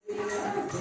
Thank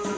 you.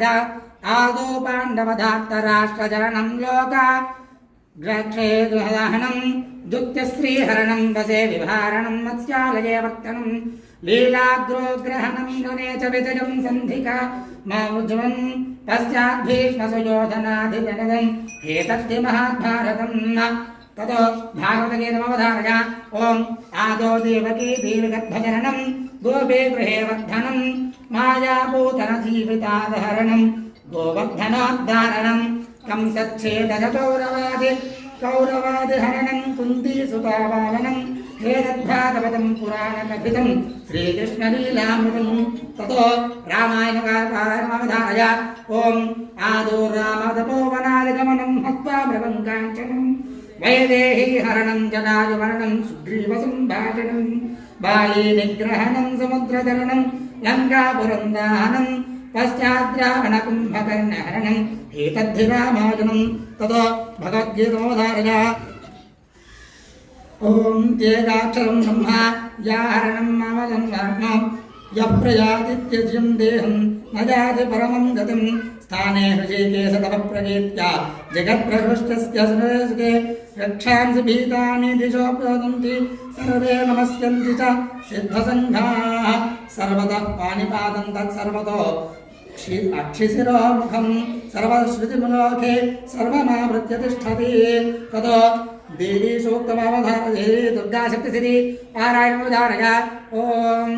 राजा आदौ पाण्डवधार्तराष्ट्रचरणं लोका ग्रक्षे गृहदहनं दुःखश्रीहरणं वसे विभारणं मत्स्यालये वर्तनं लीलाग्रोग्रहणं गणे च विजयं सन्धिका मामुज्वं पश्चाद्भीष्मसुयोधनाधिजनदम् एतद्धि महाभारतं ततो भागवतगीतमवधारय ॐ आदौ देवकी देवगर्भजननं गोपे गृहे वर्धनं मायापूतनजीवितादहरणं गोवर्धनोद्धारणं कंसच्छेदज कौरवादिहरणं कुन्तीसुतापालनं वेदद्भागवतं पुराणकथितं श्रीकृष्णलीलामृतं ततो रामायणकालपारायणमवधारय ॐ आदौ रामतपोवनादिगमनं हत्वा मृगङ्काञ्चनं वैदेही हरणं जटायुमरणं सुग्रीवसम्भाषणं बालीनिग्रहणं समुद्रतरणं लङ्कापुरन्दाहनं पश्चाद्रावणकुम्भकर्णहरणं एतद्धि रामायणं ततो भगवद्गीतमवधारय ॐ त्येकाक्षरं ब्रह्मा याहरणं मामलं वर्णो यप्रयातित्यज्यं देहं न जाति परमं गतिं स्थाने हृषीकेश तव प्रगीत्या जगत्प्रहृष्टस्य सुरेशके रक्षांसि भीतानि दिशो प्रवदन्ति सर्वे नमस्यन्ति च सिद्धसङ्घाः सर्वतः पाणिपादं तत्सर्वतो अक्षिशिरोमुखं सर्वश्रुतिमुलोके सर्वमावृत्य तिष्ठति ततो देवी सूक्तमवधारये दुर्गा शक्तिसिद्धि पारायणमवधारय ॐ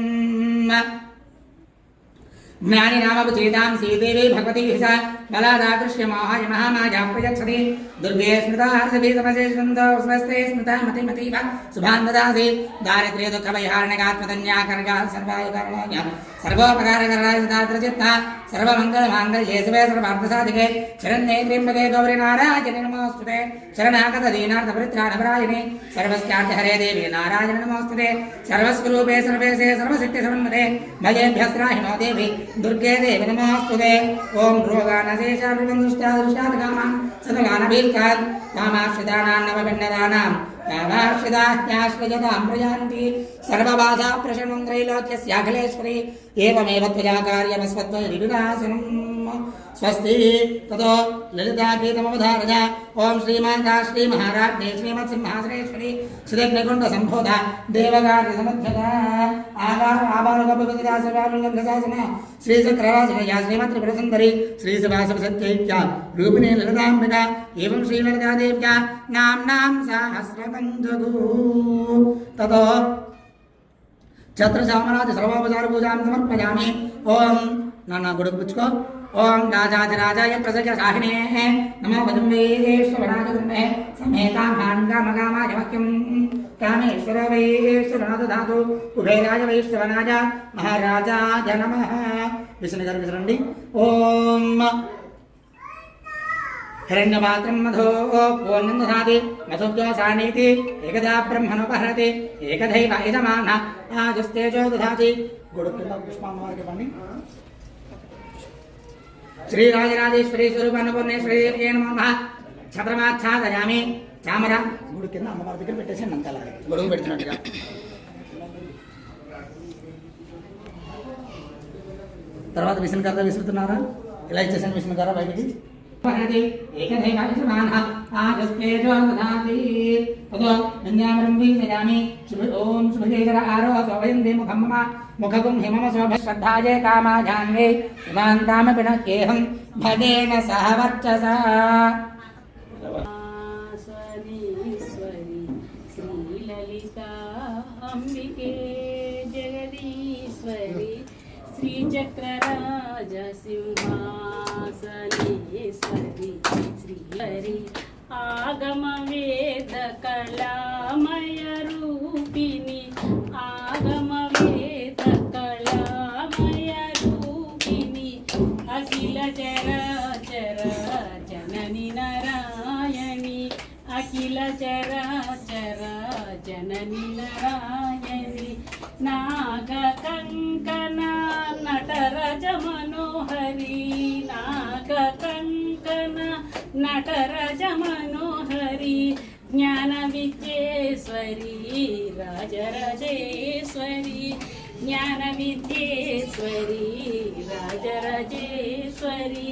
ज्ञानी नामवचेतां श्रीदेवी भगवती सा बलादाकृष्य माहाय महामाया प्रयच्छति दुर्गे स्मृता हर्षभीतमसे स्वस्ते स्मृता मतिमतीव शुभान् ददासि दारिद्र्य दुःखभयहारणगात्मतन्याकर्गा सर्वायुकरणाय सर्वोपकारकरणाय सदात्रचित्ता सर्वमङ्गलमाङ्गल्ये शिवे सर्वार्थसाधिके शरण्ये त्र्यम्बके गौरी नारायणे नमोऽस्तुते शरणागत दीनार्थपरित्राणपरायणे सर्वस्यार्थहरे देवी नारायणे नमोऽस्तुते सर्वस्वरूपे सर्वेशे सर्वसिद्धिसमन्विते भजेभ्यस्त्राहि नो देवी दुर्गे देवी नमोऽस्तुते ॐ रोगानशेषान् दृष्टादृष्टात् कामान् सदगानभीष्टात् कामाश्रितानां नवभिन्नदानां कामाश्रिताश्रयतां प्रयान्ति सर्वबाधा प्रशमं त्रैलोक्यस्याखिलेश्वरी एवमेव त्वया कार्यमस्मद्वैरिविनाशनम् स्वस्ति ततो ललितागीतमवधारय ओं श्रीमाता श्रीमहाराज्ञे श्रीमत्सिंहासनेश्वरी श्रीग्निकुण्डसम्भूता देवकार्यसमुद्भता आबालकपतिदासवानुलङ्घसासन श्रीचक्रराजनया श्रीमत्रिपुरसुन्दरी श्रीसभासवसत्यैत्या रूपिणी ललिताम्बिका एवं श्रीललितादेव्या नाम्नां सहस्रकं जगु ततो छत्रचामराज सर्वोपचार पूजां समर्पयामि ओं नाना गुडपुच्చుకో ओं राजाधिराजाय प्रसजसाहिने नमो वदम्बेश्वराय गुरुमे समेतां भाण्गामगामाय मह्यं कामेश्वर वैश्वरनाथ धातु कुबेराय वैश्वरनाय महाराजाय नमः विष्णुगाరు విసరండి ओं हिरण्यपात्रं मधो पूर्णं दधाति मधुव्योसानीति एकदा ब्रह्मणोपहरति एकदैव यजमान आजुस्तेजो दधाति गुडुकिल्ला पुष्पान्वार्गे पण्णि श्रीराजराजेश्वरी स्वरूपान्नपूर्णेश्वरी नमः छत्रमाच्छादयामि చామర గుడి కింద అమ్మవారి దగ్గర పెట్టేసి నంతల గొడుగు పెడుతున్నట్టుగా తర్వాత విష్ణుగారు విసురుతున్నారా ఇలా ఇచ్చేసాను విష్ణుగారు బయటికి एकदैवायजमानः आजस्तेजो दधाति ततो विन्यामरं वीजयामि ओं शुभजेकर आरोह वयन्दे मुखं मम मुखगुं हिमम शोभ श्रद्धाये कामाजान्वे इमां तामपि न केहं भजेन सह वर्चसा श्रीललिता अम्बिके जगदीश्वरी श्रीचक्रराज सिंहासनेश्वरी श्रीहरि आगम वेद कलामय रूपिणी आगम वेद कलामय रूपिणी अखिल चराचर जननी नारायणी अखिल चराचर जननी नारायणी नागकङ्कना नटरज मनोहरी नागकङ्कना नटरज मनोहरी ज्ञानविद्येश्वरी राजराजेश्वरी ज्ञानविद्येश्वरी राजराजेश्वरी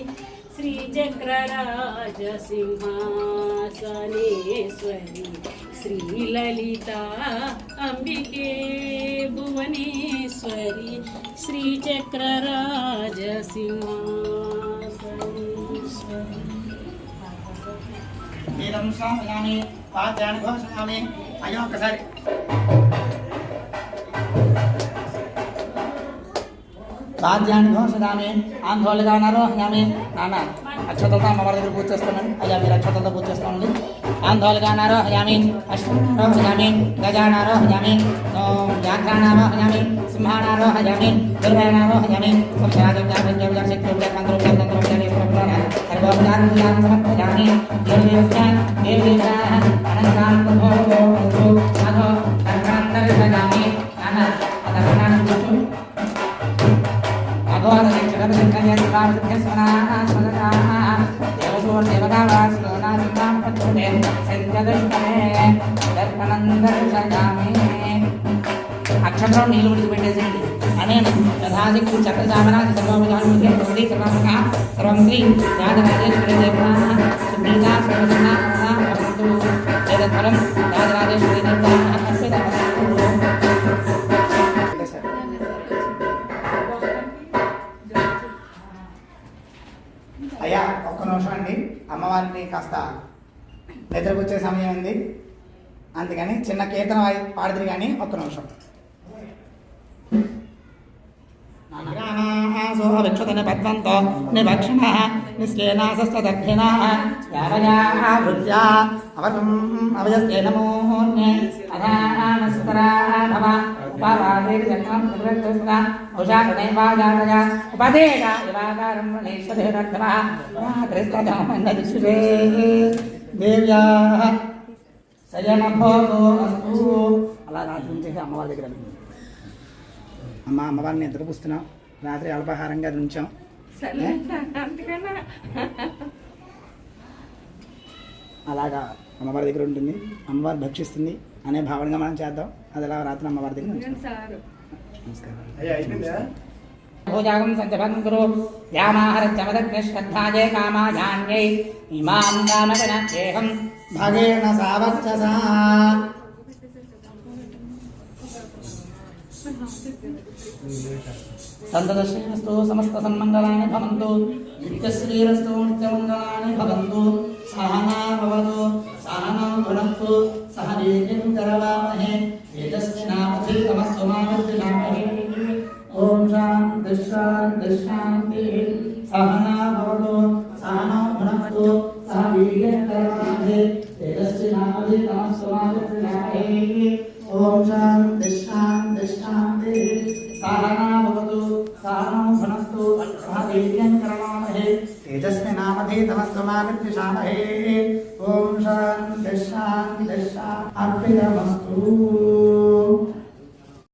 श्रीचक्रराज सिंहासनेश्वरी श्रीललिता अम्बिके भुवनेश्वरी श्रीचक्रराज सिंहासनेश्वरी वेदं श्रावयामि वाद्यानि घोषयामि अयो ఒకసారి వాద్యాన్ని ఘోషయామి ఆందోళనగా ఆరోహయామి నాన్న అక్షతలతో అమ్మవారి దగ్గర పూజ చేస్తానండి అయ్యా మీరు అక్షతలతో పూజ చేస్తామండి ఆందోళనగా ఆరోహయామి అశ్వనారోహయామి గజానారోహయామి వ్యాఘ్రానారోహయామి సింహానారోహయామి దుర్గానారోహయామి సమర్పయామి అక్షరం నీళ్ళు విడిచిపెట్టేసేయండి అనేను యథాశక్తి చక్రచామరాజ సర్వోపచారం సర్వంశ్రీ రాజరాజేశ్వరి దేవతా సుప్రీతా సర్వజనా భవంతు వేదఫలం రాజరాజేశ్వరి దేవతా అయ్యా ఒక్క నిమిషం అండి అమ్మవారిని కాస్త నిద్రపుచ్చే సమయం ఉంది అందుకని చిన్న కీర్తన పాడుతుంది కానీ ఒక్క నిమిషం విక్షతని పద్వంతో నిభక్షణ నిశ్చేనాసస్తదక్షిణ యావయావృత్యా అవసం అవయస్తే నమోన్యే అధానస్తరాభవ ఉపావాదేవి చక్రం ప్రతిరక్తస్త ఔషాకణైవాజాతయ ఉపదేశ ఇవాకారం వనేశ్వరేరర్థమః రాత్రిస్తదామన్నదిశురే దేవ్యా శయనభోగో అస్తు అలా రాత్రి నుంచి అమ్మవారి దగ్గర అమ్మవారిని నిద్రపుస్తున్నాం రాత్రి అల్పాహారంగా ఉంచాం అలాగా అమ్మవారి దగ్గర ఉంటుంది, అమ్మవారు భక్షిస్తుంది అనే భావనగా మనం చేద్దాం. అది ఎలా రాత్రి అమ్మవారి దగ్గర ఉంచుదాం. నమస్కారం. భోజాగం సంచభం గురు యామాహరచ్చమదగ్ని శ్రద్ధాయే కామాయాన్యై ఇమాం దామగణేహం భాగేన సావచ్చసా సంతతశ్రీరస్తు సమస్త సన్మంగళాని భవంతు నిత్యశ్రీరస్తు నిత్యమంగళాని భవంతు సహనా భవతు సహనా భునక్తు సహ వీర్యం కరవామహే తేజస్వినామధీతమస్తు మా విద్విషామహే. ఓం శాంతి శాంతి శాంతి. సహనా భవతు సహనా భునక్తు సహ వీర్యం కరవామహే తేజస్వినామధీతమస్తు మా విద్విషామహే. ఓం శాంతి శాంతి శాంతి. సహనా భవతు సహనా భునక్తు సహ వీర్యం కరవామహే తేజస్వినామధీతమస్తు మా విద్విషామహే. ఓం శాంతి శాంతి శాంతి. అర్పితమస్తు.